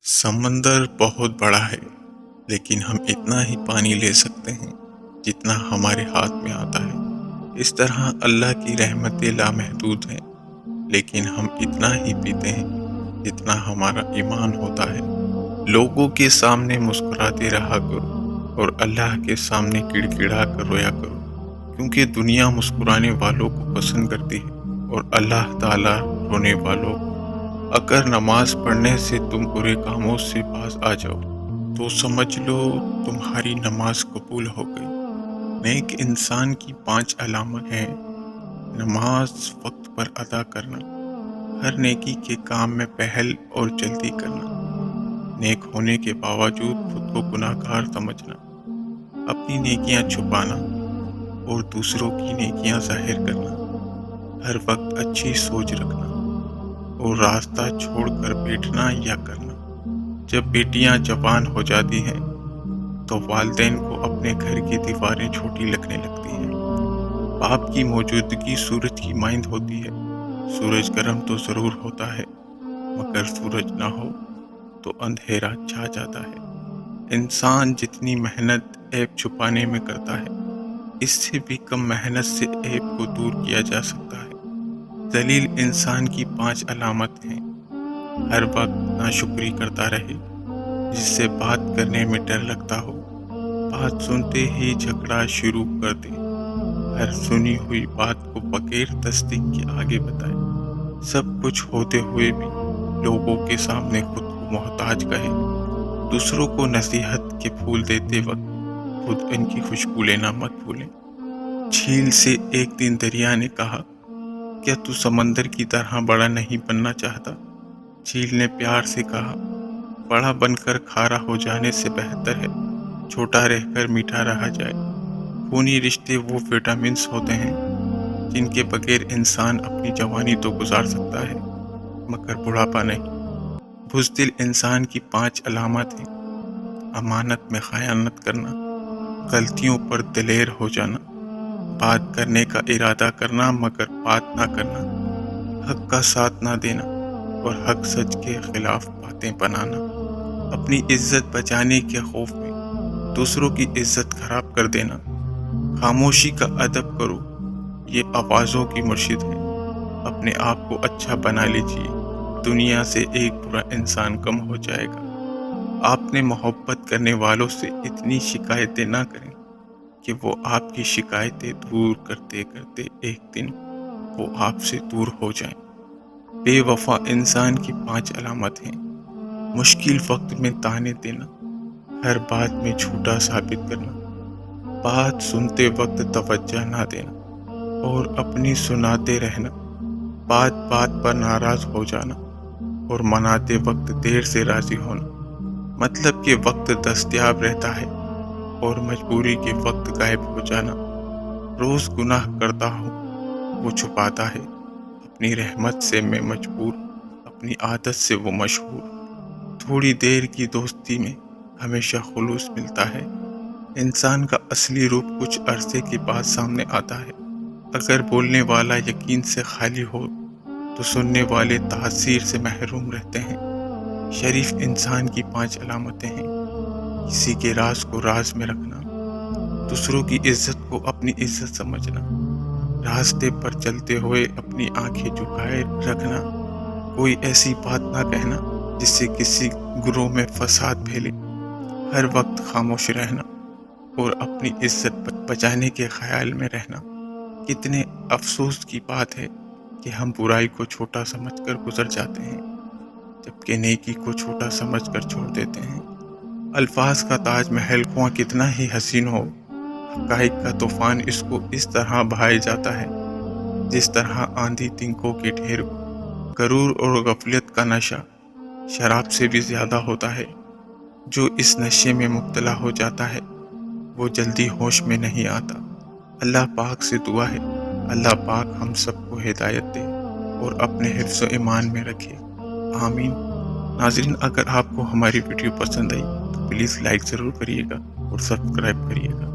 समंदर बहुत बड़ा है, लेकिन हम इतना ही पानी ले सकते हैं जितना हमारे हाथ में आता है। इस तरह अल्लाह की रहमतें लामहदूद हैं, लेकिन हम इतना ही पीते हैं जितना हमारा ईमान होता है। लोगों के सामने मुस्कुराते रहा करो और अल्लाह के सामने किड़किड़ा कर रोया करो, क्योंकि दुनिया मुस्कुराने वालों को पसंद करती है और अल्लाह ताला रोने वालों को। अगर नमाज पढ़ने से तुम बुरे कामों से बाज आ जाओ तो समझ लो तुम्हारी नमाज कबूल हो गई। नेक इंसान की 5 अलामत हैं। नमाज वक्त पर अदा करना, हर नेकी के काम में पहल और जल्दी करना, नेक होने के बावजूद खुद को गुनाहगार समझना, अपनी नेकियां छुपाना और दूसरों की नेकियां जाहिर करना, हर वक्त अच्छी सोच रखना और रास्ता छोड़कर बैठना या करना। जब बेटियां जवान हो जाती हैं तो वालिदैन को अपने घर की दीवारें छोटी लगने लगती हैं। बाप की मौजूदगी सूरज की माइंद होती है। सूरज गर्म तो ज़रूर होता है, मगर सूरज ना हो तो अंधेरा छा जाता है। इंसान जितनी मेहनत ऐब छुपाने में करता है, इससे भी कम मेहनत से ऐब को दूर किया जा सकता है। जलील इंसान की 5 अलामत हैं। हर वक्त नाशुक्री करता रहे, जिससे बात करने में डर लगता हो। बात सुनते ही झगड़ा शुरू कर दे। हर सुनी हुई बात को बगैर तस्दीक के आगे बताए। सब कुछ होते हुए भी लोगों के सामने खुद को मोहताज कहे। दूसरों को नसीहत के फूल देते वक्त खुद इनकी खुशबू लेना मत भूलें। झील से एक दिन दरिया ने कहा, क्या तू समंदर की तरह बड़ा नहीं बनना चाहता? झील ने प्यार से कहा, बड़ा बनकर खारा हो जाने से बेहतर है छोटा रहकर मीठा रहा जाए। खूनी रिश्ते वो विटामिन्स होते हैं जिनके बगैर इंसान अपनी जवानी तो गुजार सकता है, मगर बुढ़ापा नहीं। बुज़दिल इंसान की 5 अलामत हैं। अमानत में खयानत करना, गलतियों पर दिलेर हो जाना, बात करने का इरादा करना मगर बात ना करना, हक का साथ ना देना और हक सच के खिलाफ बातें बनाना, अपनी इज्जत बचाने के खौफ में दूसरों की इज्जत खराब कर देना, खामोशी का अदब करो, ये आवाज़ों की मुर्शिद है। अपने आप को अच्छा बना लीजिए, दुनिया से एक बुरा इंसान कम हो जाएगा। आपने मोहब्बत करने वालों से इतनी शिकायतें ना करें कि वो आपकी शिकायतें दूर करते करते एक दिन वो आपसे दूर हो जाएं। बेवफा इंसान की 5 अलामत हैं। मुश्किल वक्त में ताने देना, हर बात में झूठा साबित करना, बात सुनते वक्त तवज्जो ना देना और अपनी सुनाते रहना, बात बात पर नाराज हो जाना और मनाते वक्त देर से राजी होना। मतलब कि वक्त दस्तयाब रहता है और मजबूरी के वक्त गायब हो जाना। रोज़ गुनाह करता हूँ, वो छुपाता है। अपनी रहमत से मैं मजबूर, अपनी आदत से वो मशहूर। थोड़ी देर की दोस्ती में हमेशा खुलूस मिलता है। इंसान का असली रूप कुछ अरसे के बाद सामने आता है। अगर बोलने वाला यकीन से खाली हो तो सुनने वाले तासीर से महरूम रहते हैं। शरीफ इंसान की 5 अलामतें हैं। किसी के राज को राज में रखना, दूसरों की इज्जत को अपनी इज्जत समझना, रास्ते पर चलते हुए अपनी आंखें झुकाए रखना, कोई ऐसी बात ना कहना जिससे किसी गुरों में फसाद फैले, हर वक्त खामोश रहना और अपनी इज्जत बचाने के ख्याल में रहना। कितने अफसोस की बात है कि हम बुराई को छोटा समझकर गुजर जाते हैं, जबकि नेकी को छोटा समझकर छोड़ देते हैं। अल्फाज का ताजमहल कुआं कितना ही हसीन हो, हक़ाइक़ का तूफान इसको इस तरह बहाए जाता है जिस तरह आंधी तिनकों के ढेर को। गरूर और गफलत का नशा शराब से भी ज़्यादा होता है। जो इस नशे में मुब्तला हो जाता है वो जल्दी होश में नहीं आता। अल्लाह पाक से दुआ है, अल्लाह पाक हम सबको हिदायत दे और अपने हिफ्ज़ व ईमान में रखे। आमीन। नाज़रीन, अगर आपको हमारी वीडियो पसंद आई तो प्लीज़ लाइक ज़रूर करिएगा और सब्सक्राइब करिएगा।